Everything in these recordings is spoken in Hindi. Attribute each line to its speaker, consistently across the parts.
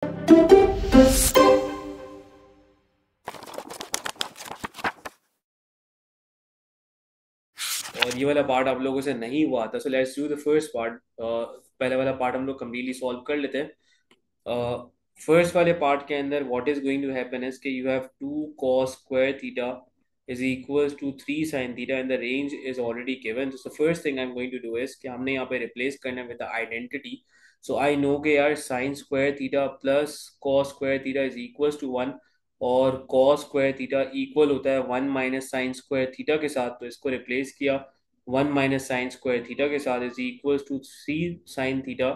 Speaker 1: और ये वाला पार्ट आप लोगों से नहीं हुआ था, so let's do the first part. पहले वाला पार्ट हम लोग कम्प्लीटली सॉल्व कर लेते हैं। फर्स्ट वाले पार्ट के अंदर what is going to happen is कि you have 2 cos square theta is equals to 3 sin theta and the range is already given. So first thing I am going to do is कि हमने यहाँ पे रिप्लेस करना है with the identity. So I know कि यार sine square theta plus cos square theta is equals to 1, और कॉस स्क्वायर थीटा इक्वल होता है 1 - साइन स्क्वायर थीटा के साथ। तो इसको रिप्लेस किया 1 - साइन स्क्वायर थीटा के साथ is equals to 3 sin theta,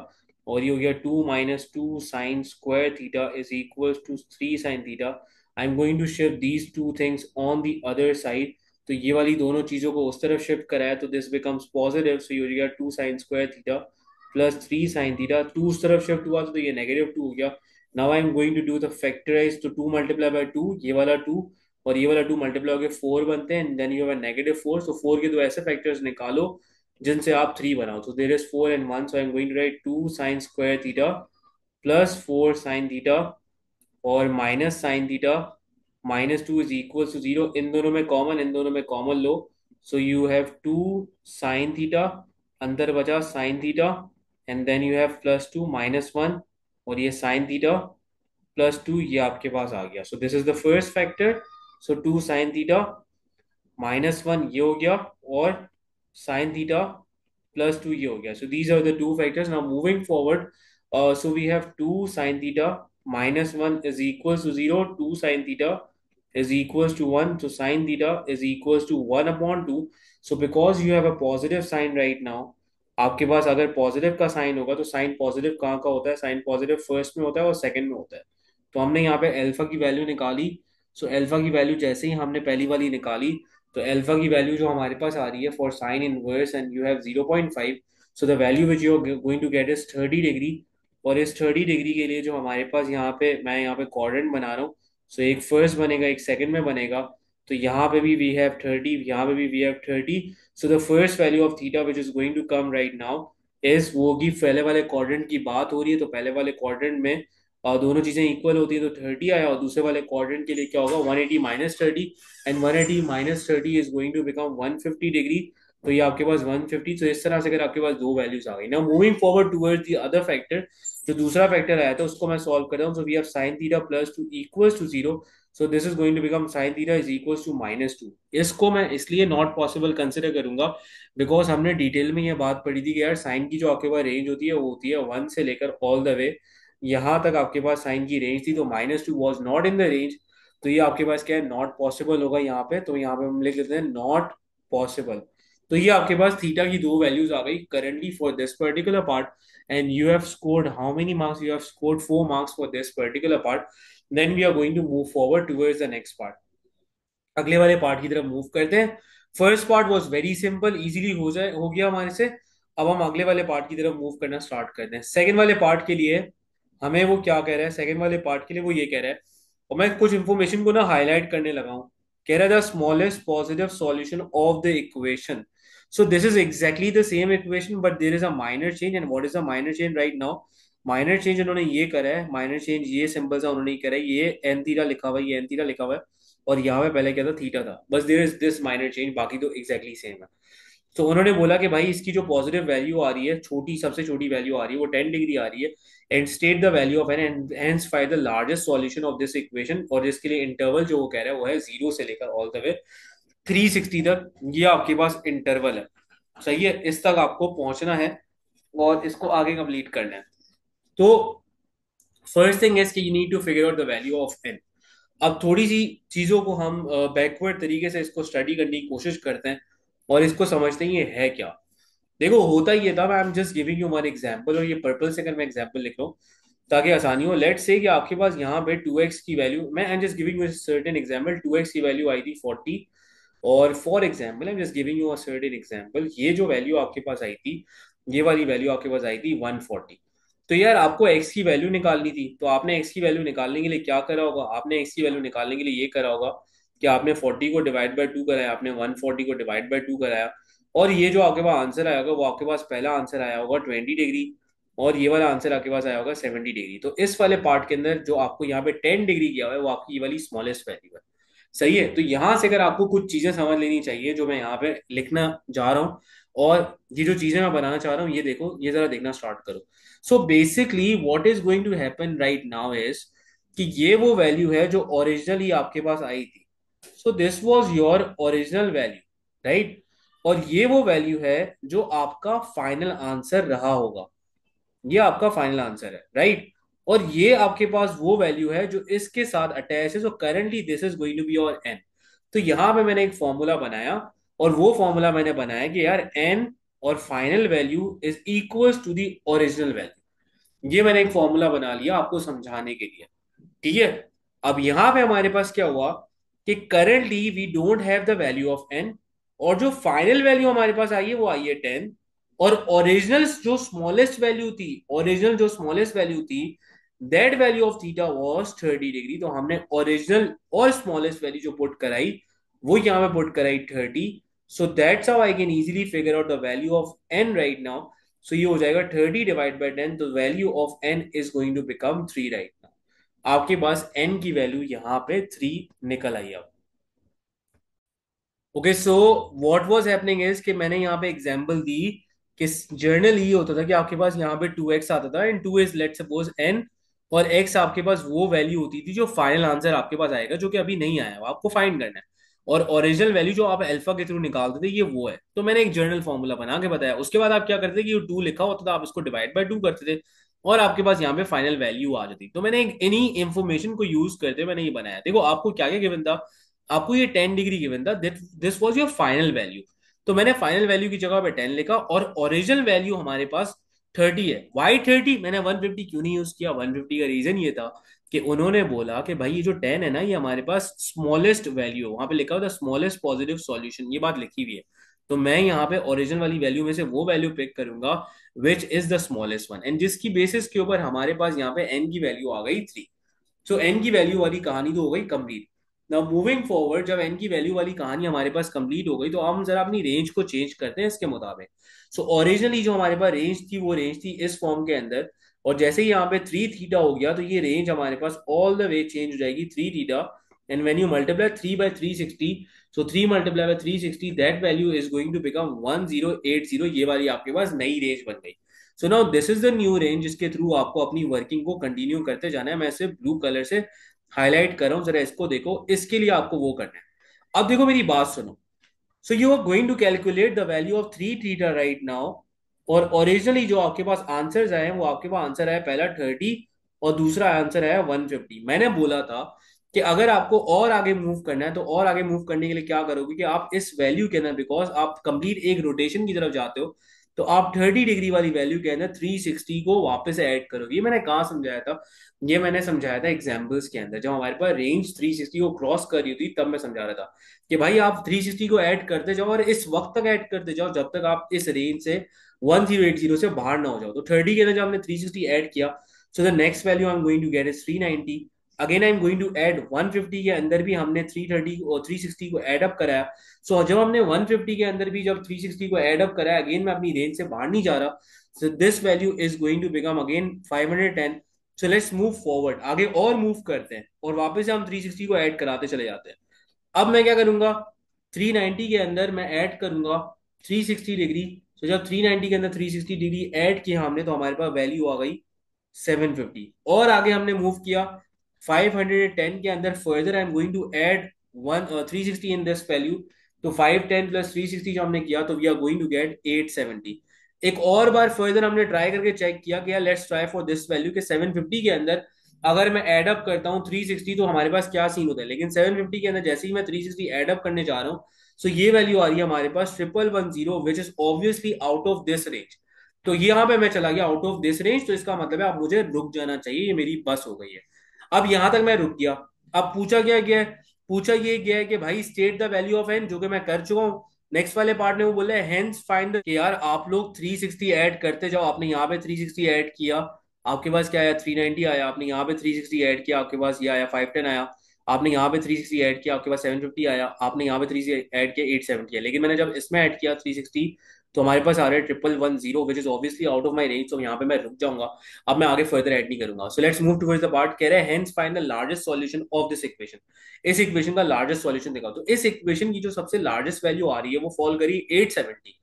Speaker 1: और ये हो गया 2 - 2 sin square theta is equals to 3 sin theta. I am going to shift these two things on the other side. तो ये वाली दोनों चीजों को उस तरफ शिफ्ट कराया तो दिस बिकम्स पॉजिटिव। सो ये हो गया 2 sin square theta plus 3 sin theta. Two उस तरफ शिफ्ट हुआ तो ये -2 हो गया। Now I am going to do the factorise. तो 2 × 2 ये वाला 2 और ये वाला 2 मल्टीप्लाई होकर 4 बनते हैं, देन यू हैव -4। सो 4 के दो ऐसे फैक्टर्स निकालो जिनसे आप 3 बनाओ। तो there is 4 and 1, so I am going to write 2 sin square theta plus 4 sin theta और -sin theta -2 is equal to 0। इन दोनों में कॉमन लो। So you have 2 sin theta, अंदर बचा sin theta, and then you have +2 - 1, और ये sin थीटा +2 ये आपके पास आ गया। सो this is the first factor. So 2 sin theta -1 ये हो गया, और sin थीटा +2 ये हो गया। So these are the two factors. Now moving forward, so we have 2 sin theta -1 is equals to 0, 2 sin theta is equals to 1, so sin theta is equals to 1/2। so because you have a positive sign right now, आपके पास अगर पॉजिटिव का साइन होगा तो साइन पॉजिटिव कहाँ का होता है? साइन पॉजिटिव फर्स्ट में होता है और सेकंड में होता है। तो हमने यहाँ पे अल्फा की वैल्यू निकाली। सो अल्फा की वैल्यू जैसे ही हमने पहली वाली निकाली, तो अल्फा की वैल्यू जो हमारे पास आ रही है for sine inverse and you have 0.5, so the value which you are going to get is 30 degree. और इस 30 डिग्री के लिए जो हमारे पास यहाँ पे मैं यहाँ पे क्वाड्रेंट बना रहा हूँ, सो एक फर्स्ट बनेगा एक सेकंड में बनेगा। तो यहाँ पे भी वी हैव 30, यहाँ पे भी we have 30। So the first value of theta which is going to come right now is वो की पहले वाले क्वाड्रेंट की बात हो रही है। तो पहले वाले क्वाड्रेंट में दोनों चीजें इक्वल होती है तो 30 आया, और दूसरे वाले क्वाड्रेंट के लिए क्या होगा? 180 - 30, and 180 - 30 is going to become 150 degree. तो ये आपके पास 150। तो इस तरह से अगर आपके पास दो वैल्यूज आ गई ना, moving forward towards the other factor, जो दूसरा फैक्टर आया था उसको मैं सॉल्व कर रहा हूँ। So we have sin theta +2 equals to 0। So this is going to become sin theta is equals to -2। इसको मैं इसलिए नॉट पॉसिबल कंसिडर करूंगा बिकॉज हमने डिटेल में ये बात पढ़ी थी कि यार साइन की जो आपके पास रेंज होती है वो होती है 1 से लेकर ऑल द वे यहाँ तक आपके पास साइन की रेंज थी। तो -2 was not in the range. तो ये आपके पास क्या है? नॉट पॉसिबल होगा यहाँ पे। तो यहाँ पे हम लिख लेते हैं नॉट पॉसिबल। तो ये आपके पास थीटा की दो वैल्यूज आ गई currently for this particular part. and you have scored how many marks? You have scored 4 marks for this particular part. Then we are going to move forward towards the next part. अगले वाले पार्ट की तरफ मूव करते हैं। First part was very simple, easily हो गया हमारे से। अब हम अगले वाले पार्ट की तरफ मूव करना स्टार्ट करते हैं। सेकंड वाले पार्ट के लिए हमें वो क्या कह रहा है? सेकंड वाले पार्ट के लिए वो ये कह रहा है, और मैं कुछ इंफॉर्मेशन को ना हाईलाइट करने लगा हूं। कह रहा है the smallest positive solution of the equation. So this is exactly the same equation but there is a minor change. And what is a minor change right now? Minor change उन्होंने ये करा है, माइनर चेंज ये सिंपल सा उन्होंने करा है, ये एन थीटा लिखा हुआ है, ये एन थीटा लिखा हुआ है, और यहाँ पे पहले क्या था? थीटा था। बस there is this minor change, बाकी तो एग्जैक्टली सेम है। तो उन्होंने बोला कि भाई इसकी जो पॉजिटिव वैल्यू आ रही है, छोटी सबसे छोटी वैल्यू आ रही है, वो 10 डिग्री आ रही है। And state the value of n and hence find the largest solution of this equation. और जिसके लिए इंटरवल जो वो कह रहा है वो है 0 से लेकर ऑल द वे 360 तक। ये आपके पास इंटरवल है, सही है? इस तक आपको पहुंचना है और इसको आगे कंप्लीट करना है। तो फर्स्ट थिंग इज कि you need to figure out the value of n. अब थोड़ी सी चीजों को हम बैकवर्ड तरीके से इसको स्टडी करने की कोशिश करते हैं और इसको समझते हैं ये है क्या। देखो होता ये था, मैं I am just giving you one example, और ये पर्पल से अगर मैं एग्जांपल लिख रहा हूँ ताकि आसानी हो। लेट्स से कि आपके पास यहाँ पे 2x की वैल्यू, मैं I am just giving you certain example, 2x की वैल्यू आई थी 40, और for example I am just giving you a certain example, ये जो वैल्यू आपके पास आई थी, ये वाली वैल्यू आपके पास आई थी 140। तो यार आपको x की वैल्यू निकालनी थी, तो आपने x की वैल्यू निकालने के लिए क्या करा होगा? आपने x की वैल्यू निकालने के लिए ये करा होगा कि आपने 40 को डिवाइड बाय 2 कराया, आपने 140 को डिवाइड बाय 2 कराया, और ये जो आपके पास आंसर आया होगा वो आपके पास पहला आंसर आया होगा 20 डिग्री। और ये वाला आंसर आपके पास आया होगा 70 डिग्री। तो इस वाले पार्ट के अंदर जो आपको यहाँ पे 10 डिग्री किया हुआ है वो आपकी ये वाली स्मॉलेस्ट वैल्यू है। सही है। तो यहां से अगर आपको कुछ चीजें समझ लेनी चाहिए जो मैं यहाँ पे लिखना जा रहा हूँ, और ये जो चीजें मैं बनाना चाह रहा हूँ ये देखो, ये जरा देखना स्टार्ट करो। So basically what is going to happen right now is कि ये वो वैल्यू है जो ओरिजिनली आपके पास आई थी। So this was your original value, right. और ये वो वैल्यू है जो आपका फाइनल आंसर रहा होगा। ये आपका फाइनल आंसर है, राइट। और ये आपके पास वो वैल्यू है जो इसके साथ अटैच है। So currently this is going to be your n. तो यहां पे मैंने एक फॉर्मूला बनाया, और वो फॉर्मूला मैंने बनाया कि यार एन और final value is equals to the original value. ये मैंने एक फॉर्मूला बना लिया आपको समझाने के लिए। ठीक है। अब यहां पे हमारे पास क्या हुआ कि currently we don't have the value of n, और जो फाइनल वैल्यू हमारे पास आई है वो आई है 10। और ओरिजिनल जो स्मॉलेस्ट वैल्यू थी, ओरिजिनल जो स्मॉलेस्ट वैल्यू थी, that value of theta was 30 degree. तो हमने ओरिजिनल और स्मॉलेस्ट वैल्यू जो पुट कराई वो यहां पे पुट कराई 30। So that's how I can easily figure out the value of n right now. So ये हो जाएगा 30 डिवाइड बाई 10। तो value of n is going to become 3 right now. आपके पास एन की वैल्यू यहां पे 3 निकल आई अब। Okay, so what was happening is कि मैंने यहाँ पे एग्जांपल दी कि जर्नल ये होता था कि आपके पास यहाँ पे 2x आता था, and 2 is let suppose n, और x आपके पास वो वैल्यू होती थी जो फाइनल आंसर आपके पास आएगा, जो कि अभी नहीं आया, वो आपको फाइंड करना है। और ओरिजिनल वैल्यू जो आप अल्फा के थ्रू निकालते थे ये वो है। तो मैंने एक जर्नल फॉर्मूला बना के बताया। उसके बाद आप क्या करते थे कि 2 लिखा होता था, आप इसको डिवाइड बाय 2 करते थे, और आपके पास यहाँ पे फाइनल वैल्यू आ जाती। तो मैंने इन्हीं इंफॉर्मेशन को यूज करते मैंने ये बनाया। देखो आपको क्या क्या गिवन था, आपको ये 10 डिग्री गिवन था, this was your final value. तो मैंने फाइनल वैल्यू की जगह पे 10 लिखा, और ओरिजिनल वैल्यू हमारे पास 30 है। वाई 30? मैंने 150 क्यों नहीं यूज किया? 150 का रीजन ये था कि उन्होंने बोला कि भाई ये जो 10 है ना, ये हमारे पास स्मॉलेस्ट वैल्यू है। वहां पे लिखा हुआ था स्मॉलेस्ट पॉजिटिव सॉल्यूशन, ये बात लिखी हुई है। तो मैं यहाँ पे ओरिजिनल वाली वैल्यू में से वो वैल्यू पिक करूंगा which is the smallest one, and जिसकी बेसिस के ऊपर हमारे पास यहाँ पे एन की वैल्यू आ गई 3। सो एन की वैल्यू वाली कहानी तो हो गई कंप्लीट। नाउ मूविंग फॉरवर्ड, जब एन की वैल्यू वाली कहानी हमारे पास कंप्लीट हो गई तो हम जरा अपनी रेंज को चेंज करते हैं इसके मुताबिक। सो ओरिजिनली जो हमारे पास रेंज थी वो रेंज थी इस फॉर्म के अंदर, और जैसे ही यहाँ पे 3 थीटा हो गया तो ये रेंज हमारे पास ऑल द वे चेंज हो जाएगी 3 theta. And when you multiply 3 by 360, सो 3 × 360 that value is going to become 1080। ये वाली आपके पास नई रेंज बन गई। So now this is the new range जिसके थ्रू आपको अपनी वर्किंग को कंटिन्यू करते जाना है। मैं इसे ब्लू कलर से हाईलाइट कर रहा हूं, जरा इसको देखो। इसके लिए आपको वो करना है। अब देखो मेरी बात सुनो। So you are going to calculate the value of 3 theta right now. और ओरिजिनली जो आपके पास आंसर्स आए हैं वो आपके पास आंसर आया पहला 30, और दूसरा आंसर आया 150। मैंने बोला था कि अगर आपको और आगे मूव करना है तो और आगे मूव करने के लिए क्या करोगे कि आप इस वैल्यू के अंदर, बिकॉज आप कंप्लीट एक रोटेशन की तरफ जाते हो, तो आप 30 डिग्री वाली वैल्यू के अंदर 360 को वापस ऐड करोगे। ये मैंने कहाँ समझाया था? ये मैंने समझाया था एग्जाम्पल्स के अंदर, जब हमारे पास रेंज 360 को क्रॉस कर रही थी तब मैं समझा रहा था कि भाई आप 360 को ऐड करते जाओ, और इस वक्त तक ऐड करते जाओ जब तक आप इस रेंज से 1080 से बाहर ना हो जाओ। तो 30 के अंदर जब हमने 360 ऐड किया, so the next value I am going to get is 390। Again I am going to add 150 के अंदर भी हमने 330 और 360 को ऐड अप कराया। सो जब हमने 150 के अंदर भी जब 360 को ऐड अप कराया, अगेन मैं अपनी रेंज से बाहर नहीं जा रहा। So this value is going to become again 510। So let's move forward, आगे और मूव करते हैं, और वापस से हम 360 को ऐड कराते चले जाते हैं। अब मैं क्या करूंगा, 390 के अंदर मैं ऐड करूंगा 360 डिग्री। तो जब 390 के अंदर 360 डिग्री ऐड किया हमने तो हमारे पास वैल्यू आ गई 750। और आगे हमने मूव किया 510 के अंदर, further I am going to add 360 in this value. तो 510 प्लस 360 जो हमने किया तो we are going to get 870। एक और बार फर्दर हमने ट्राई करके चेक किया कि यार let's try for this value के 750 के अंदर अगर मैं एड अप करता हूँ 360 तो हमारे पास क्या सीन होता है। लेकिन 750 के अंदर जैसे ही मैं 360 एड अप करने जा रहा हूँ, सो ये वैल्यू आ रही है हमारे पास 1110, which is obviously out of this range. तो यहाँ पे मैं चला गया आउट ऑफ दिस रेंज, तो इसका मतलब है अब मुझे रुक जाना चाहिए, ये मेरी बस हो गई है। अब यहां तक मैं रुक गया। अब पूछा क्या गया है? पूछा ये गया है कि भाई state the value of n, जो कि मैं कर चुका हूँ। नेक्स्ट वाले पार्ट में वो बोला है हेंस फाइंड कि यार आप लोग 360 ऐड करते जाओ। आपने यहाँ पे 360 ऐड किया, आपके पास क्या आया 390 आया। आपने यहाँ पे 360 ऐड किया, आपके पास ये आया 510 आया। आपने यहाँ पे 360 ऐड किया, आपके पास 750 आया। आपने यहाँ पे 360 ऐड किया 870 आया। लेकिन मैंने जब इसमें ऐड किया 360, तो हमारे पास आ रहा है 1110, which is obviously out of my range, तो यहाँ पे मैं रुक जाऊंगा। अब मैं आगे फर्दर ऐड नहीं करूंगा। सो let's move towards the part, कह रहा है hence find the largest solution of this equation. इस इक्वेशन का लार्जेस्ट सॉल्यूशन दिखाओ। तो इस इक्वेशन की जो सबसे लार्जेस्ट वैल्यू आ रही है वो फॉल करी 870,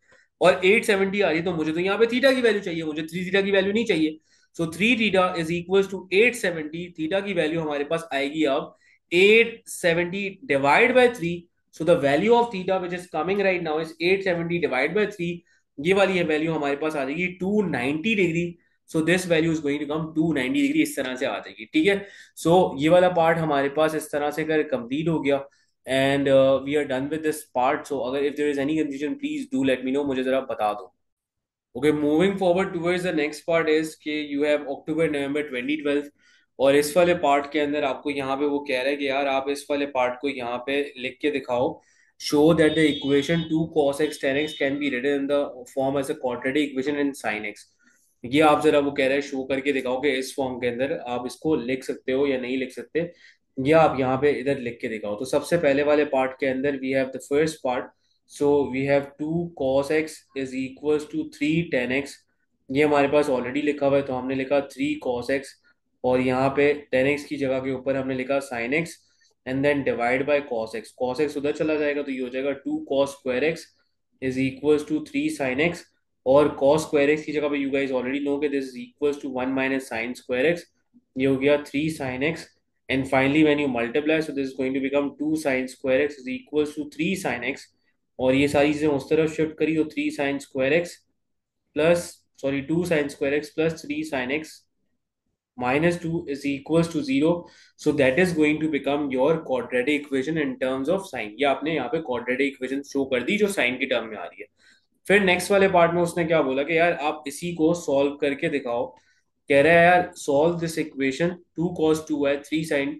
Speaker 1: और 870 आ रही है, तो मुझे तो यहाँ पे थीटा की वैल्यू चाहिए, मुझे 3 थीटा की वैल्यू नहीं चाहिए। So 3 theta is equal to 870, theta की वैल्यू हमारे पास आएगी अब 870 divide by 3। So the value of theta which is coming right now is 870 divide by 3। ये वाली है वैल्यू हमारे पास आ जाएगी 290 degree. So this value is going to come 290 degree, इस तरह से आ जाएगी। ठीक है, सो ये वाला पार्ट हमारे पास इस तरह से कर कंप्लीट हो गया, and we are done with this part. So अगर if there is any confusion please do let me know, मुझे जरा बता दो। Okay, moving forward towards the next part is कि यू हैव अक्टूबर नवंबर 2012, और इस वाले पार्ट के अंदर आपको यहाँ पे वो कह रहा है कि यार आप इस वाले पार्ट को यहाँ पे लिख के दिखाओ। Show that the equation 2 cos x tan x can be written in the form as a quadratic equation in sin x। ये आप जरा वो कह रहे हैं शो करके दिखाओ कि इस फॉर्म के अंदर आप इसको लिख सकते हो या नहीं लिख सकते। ये आप यहाँ पे इधर लिख के दिखाओ। तो सबसे पहले वाले पार्ट के अंदर we have the first part. So we have 2 cos x is equals to 3 tan x। ये हमारे पास ऑलरेडी लिखा हुआ है, तो हमने लिखा 3 cos x, और यहाँ पे tan x की जगह के ऊपर हमने लिखा sin x, and then divide by cos x। cos x उधर चला जाएगा तो ये हो जाएगा 2 cos square x is equals to 3 sin x, और cos square x की जगह पे यू गाइस ऑलरेडी नो के this is equals to 1 - sin square x। ये हो गया 3 sin x, and finally when you multiply so this is going to become 2 sin square x is equals to 3 sin x। और ये सारी चीजें उस तरफ शिफ्ट करी तो 3 sin square x plus, sorry 2 sin square x plus 3 sin x -2 is equals to 0. So that is going to become your quadratic equation in terms of sine। ये आपने यहाँ पे quadratic equation शो कर दी जो साइन की टर्म में आ रही है। फिर नेक्स्ट वाले पार्ट में उसने क्या बोला कि यार आप इसी को सॉल्व करके दिखाओ। कह रहा है यार solve this equation 2 cos 2y 3 sin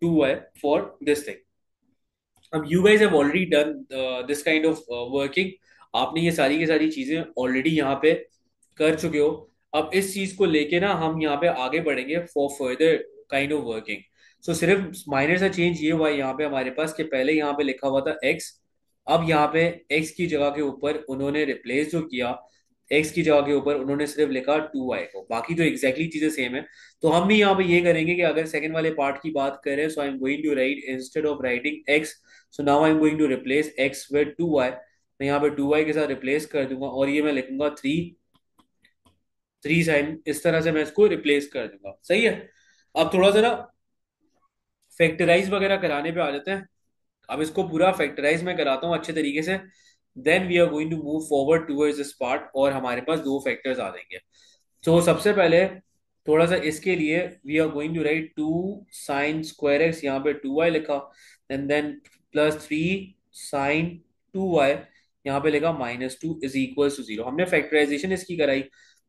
Speaker 1: 2y for this thing. अब you guys have already done this kind of working. आपने ये सारी की सारी चीजें ऑलरेडी यहाँ पे कर चुके हो। अब इस चीज को लेके ना हम यहाँ पे आगे बढ़ेंगे for further kind of working. So सिर्फ माइनर सा चेंज ये हुआ है यहाँ पे हमारे पास कि पहले यहाँ पे लिखा हुआ था x, अब यहाँ पे x की जगह के ऊपर उन्होंने रिप्लेस जो किया, x की जगह के ऊपर उन्होंने सिर्फ लिखा 2y को, बाकी तो एग्जैक्टली चीजें सेम है। तो हम भी यहाँ पे ये करेंगे कि अगर सेकंड वाले पार्ट की बात करें, so I am going to write instead of writing x, so now I am going to replace x with 2y। मैं यहाँ पे 2y के साथ रिप्लेस कर दूंगा, और ये मैं लिखूंगा 3 sin, इस तरह से मैं इसको रिप्लेस कर दूंगा। सही है, अब थोड़ा सा ना फैक्टराइज वगैरह कराने पे आ जाते हैं। अब इसको पूरा फैक्टराइज में कराता हूँ अच्छे तरीके से, then we are going to move forward towards this part, और हमारे पास दो फैक्टर्स आ जाएंगे। तो सबसे पहले थोड़ा सा इसके लिए we are going to write 2 sin square x, यहाँ पे 2y लिखा, एंड देन +3 sin 2y, यहाँ पे लिखा -2 इज इक्वल टू 0। हमने फैक्टराइजेशन इसकी कराई,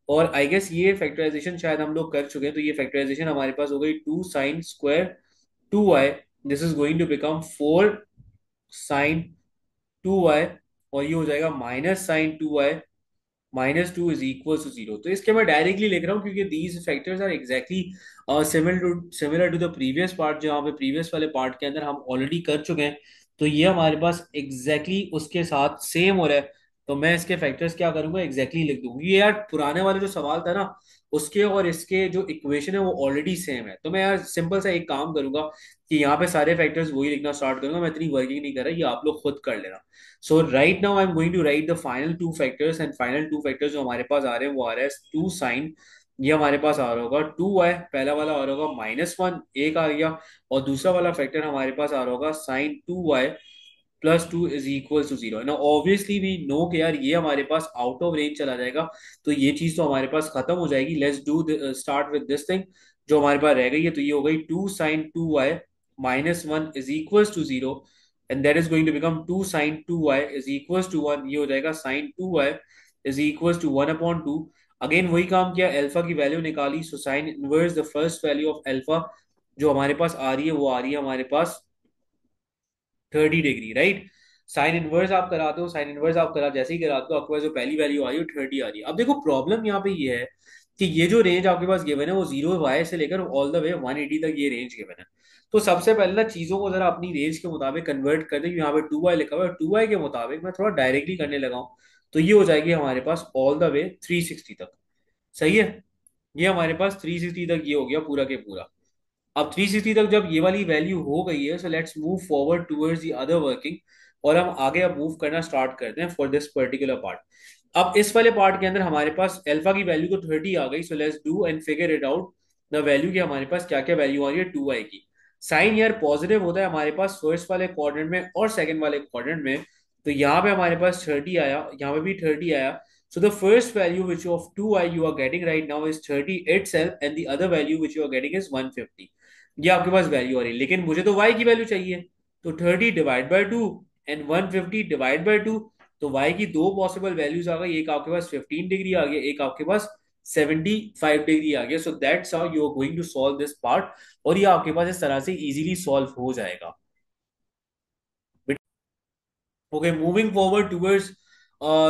Speaker 1: और आई गेस ये फैक्टराइजेशन शायद हम लोग कर चुके हैं। तो ये फैक्टराइजेशन हमारे पास हो गई 2 sin square 2y, this is going to become 4 sin 2y, और ये हो जाएगा -sin 2y -2 is equal to 0। तो इसके मैं डायरेक्टली लिख रहा हूँ क्योंकि these factors are exactly similar to the previous part, जहाँ पे प्रीवियस वाले पार्ट के अंदर हम ऑलरेडी कर चुके हैं। तो ये हमारे पास एग्जैक्टली उसके साथ सेम हो रहा है। तो मैं इसके फैक्टर्स क्या करूंगा, एग्जैक्टली लिख दूंगा। ये यार पुराने वाले जो सवाल था ना, उसके और इसके जो इक्वेशन है वो ऑलरेडी सेम है। तो मैं यार सिंपल सा एक काम करूंगा कि यहाँ पे सारे फैक्टर्स वही लिखना स्टार्ट करूंगा। मैं इतनी वर्किंग नहीं कर रहा, ये आप लोग खुद कर लेना। So right now I am going to write the final two factors, and final two factors जो हमारे पास आ रहे हैं वो आ रहा है 2 sin, ये हमारे पास आ रहा होगा 2y, पहला वाला आ रहा होगा -1, एक आ गया, और दूसरा वाला फैक्टर हमारे पास आ रहा होगा sin 2y +2 is equal to 0। ना ऑब्वियसली वी नो कि यार ये हमारे पास आउट ऑफ रेंज चला जाएगा, तो ये चीज तो हमारे पास खत्म हो जाएगी। Let's do start with this thing जो हमारे पास रह गई है। तो ये हो गई 2 sin 2y -1 is equal to 0, and that is going to become 2 sin 2y is equal to 1। ये हो जाएगा sin 2y is equal to 1/2। Again वही काम किया, अल्फा की वैल्यू निकाली। So sine inverse the first value of alpha जो हमारे पास आ रही है वो आ रही है हमारे पास 30 डिग्री, राइट। साइन इनवर्स आप कराते हो, साइन इनवर्स आप करा जैसे ही कराते हो आपके पास जो पहली वैल्यू आ रही है 30 आ रही है। अब देखो प्रॉब्लम यहाँ पे ये है कि ये जो रेंज आपके पास गिवन है वो 0 y से लेकर ऑल द वे 180 तक ये रेंज गिवन है। तो सबसे पहले ना चीजों को जरा अपनी रेंज के मुताबिक कन्वर्ट कर दे। यहाँ पे 2y लिखा हुआ है, 2y के मुताबिक मैं थोड़ा डायरेक्टली करने लगा हूँ। तो ये हो जाएगी हमारे पास ऑल द वे 360 तक। सही है, ये हमारे पास 360 तक ये हो गया पूरा के पूरा। अब 360 तक जब ये वाली वैल्यू हो गई है, सो let's move forward towards the other working, और हम आगे अब मूव करना स्टार्ट करते हैं फॉर दिस पर्टिकुलर पार्ट। अब इस वाले पार्ट के अंदर हमारे पास अल्फा की वैल्यू तो 30 आ गई, so let's do and figure it out the value की हमारे पास क्या क्या वैल्यू आ रही है 2i की। साइन यार पॉजिटिव होता है हमारे पास फर्स्ट वाले क्वाड्रेंट में और सेकंड वाले क्वाड्रेंट में। तो यहाँ पे हमारे पास 30 आया, यहाँ पे भी 30 आया। So the first value which of 2i you are getting right now is 30 itself, and the other value which you are getting is 150। ये आपके पास वैल्यू आ रही है, लेकिन मुझे तो y की वैल्यू चाहिए। तो 30 divide by 2 and 150 divide by 2। तो y की दो पॉसिबल वैल्यूज आ गई, एक आपके पास 15 डिग्री आ गया, एक आपके पास 75 डिग्री आ गया। So that's how you are going to solve this part, और ये आपके पास इस तरह से इजीली सॉल्व हो जाएगा। Okay, moving forward towards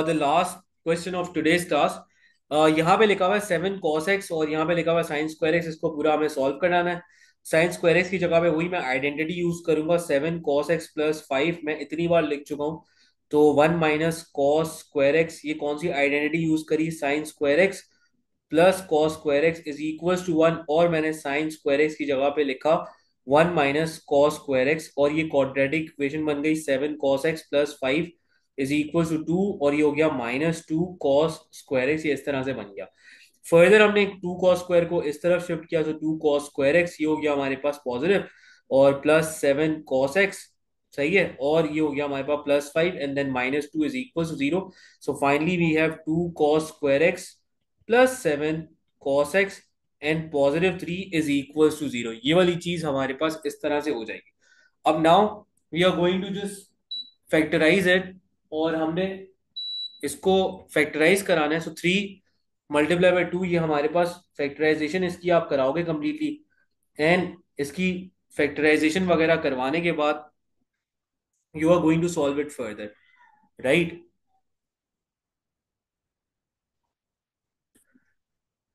Speaker 1: the last question of today's task. यहाँ पे लिखा हुआ है 7 cos x और यहाँ पे लिखा हुआ है साइन स्क्वायर एक्स, इसको पूरा हमें सॉल्व कराना है। साइन स्क्वायर एक्स की जगह पे वही मैं आइडेंटिटी यूज करूंगा, 7 cos x + 5 मैं इतनी बार लिख चुका हूँ। तो 1 - cos स्क्वायर एक्स, ये कौन सी आइडेंटिटी यूज करी, sine square x plus cos square x is equal to 1, और मैंने साइन स्क्वायर एक्स की जगह पे लिखा 1 - cos स्क्वायर एक्स, और ये क्वाड्रेटिक इक्वेशन बन गई 7 cos x + 5 is equal to 2, और ये हो गया -2 cos स्क्वायर एक्स, ये इस तरह से बन गया। फर्दर हमने 2 cos स्क्वायर को इस तरफ शिफ्ट किया, तो 2 cos स्क्वायर एक्स ये हो गया हमारे पास पॉजिटिव, और +7 cos x, सही है, और ये हो गया हमारे पास +5, and then -2 is equal to 0। So finally we have 2 cos square x +7 cos x and +3 is equal to 0। ये वाली चीज हमारे पास इस तरह से हो जाएगी। अब now we are going to just factorise it, और हमने इसको फैक्टराइज कराना है। सो 3 × 2 ये हमारे पास फैक्टराइजेशन इसकी आप कराओगे कंप्लीटली, एंड इसकी फैक्टराइजेशन वगैरह करवाने के बाद you are going to solve it further, right.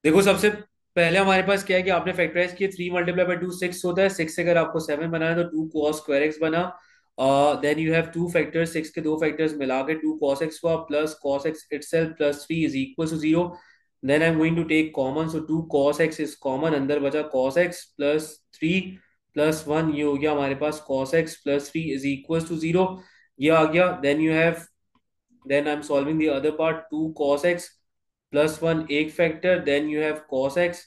Speaker 1: देखो सबसे पहले हमारे पास क्या है कि आपने फैक्टराइज किया, 3 × 2 6 होता है, 6 से अगर आपको 7 बनाना है तो 2 cos स्क्वायर एक्स बना। Then you have two factors, 6 के दो फैक्टर्स मिला के 2 cos x हुआ, plus cos x itself +3 is equal to 0। Then I am going to take common, so 2 cos x is common, अंदर बचा cos x +3 +1, ये हो गया हमारे पास cos x +3 is equal to 0, ये आ गया। Then you have, then I'm solving the other part, 2 cos x +1 एक factor, then you have cos x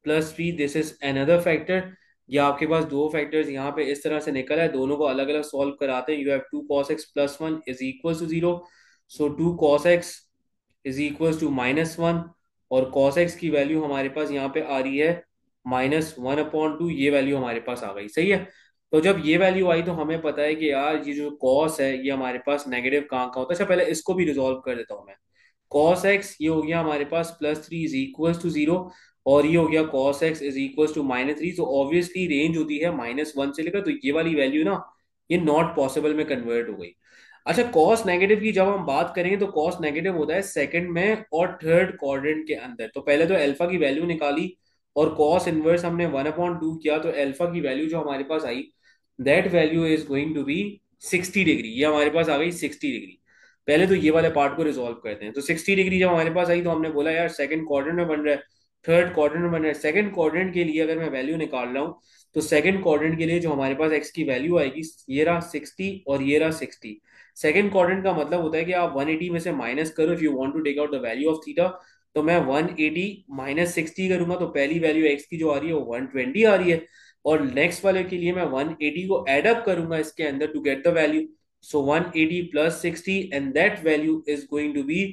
Speaker 1: +3, this is another factor. ये आपके पास दो फैक्टर्स यहाँ पे इस तरह से निकल है, दोनों को अलग अलग सॉल्व कराते हैं। You have 2 cos x +1 is equal to 0, so 2 cos x is equal to -1, और cos x की वैल्यू हमारे पास यहाँ पे आ रही है -1/2, ये वैल्यू हमारे पास आ गई, सही है। तो जब ये वैल्यू आई तो हमें पता है कि यार ये जो cos है ये हमारे पास नेगेटिव कहाँ का होता है। अच्छा पहले इसको भी रिजॉल्व कर देता हूँ मैं। cos x ये हो गया हमारे पास +3 इज इक्वल टू 0, और ये हो गया cos x is equal to -3। तो ऑब्वियसली रेंज होती है -1 से लेकर, तो ये वाली वैल्यू ना ये नॉट पॉसिबल में कन्वर्ट हो गई। अच्छा कॉस नेगेटिव की जब हम बात करेंगे तो कॉस नेगेटिव होता है सेकंड में और थर्ड क्वाड्रेंट के अंदर। तो पहले तो अल्फा की वैल्यू निकाली, और कॉस इनवर्स हमने 1/2 किया, तो अल्फा की वैल्यू जो हमारे पास आई, that value is going to be 60 degree, ये हमारे पास आ गई 60 डिग्री। पहले तो ये वाले पार्ट को रिजॉल्व करते हैं। तो 60 डिग्री जब हमारे पास आई तो हमने बोला यार सेकंड क्वाड्रेंट में बन रहा है, थर्ड क्वाड्रेंट में बन रहा है। सेकंड क्वाड्रेंट के लिए अगर मैं वैल्यू निकाल रहा हूँ, तो सेकंड क्वाड्रेंट के लिए जो हमारे पास एक्स की वैल्यू आएगी, ये रहा 60 और ये रहा 60। सेकंड क्वाड्रेंट का मतलब होता है कि आप 180 में से माइनस करो if you want to take out the value of theta. तो मैं 180 -60 करूंगा, तो पहली वैल्यू एक्स की जो आ रही है वो 120 आ रही है, और नेक्स्ट वाले के लिए मैं 180 को एड अप करूंगा इसके अंदर to get the value. So 180 + 60 and that value is going to be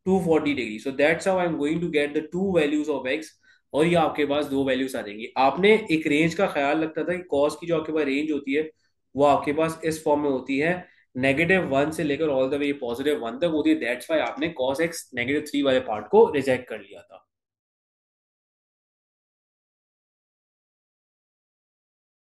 Speaker 1: 240 degree. So that's how I am going to get the two values of x, और ये आपके पास दो वैल्यूज आ जाएंगी। आपने एक रेंज का ख्याल रखता था कि कॉस की जो आपके पास रेंज होती है वो आपके पास इस फॉर्म में होती है, -1 से लेकर ऑल द वे +1 तक होती है। दैट्स वाई आपने cos x -3 वाले पार्ट को रिजेक्ट कर लिया था।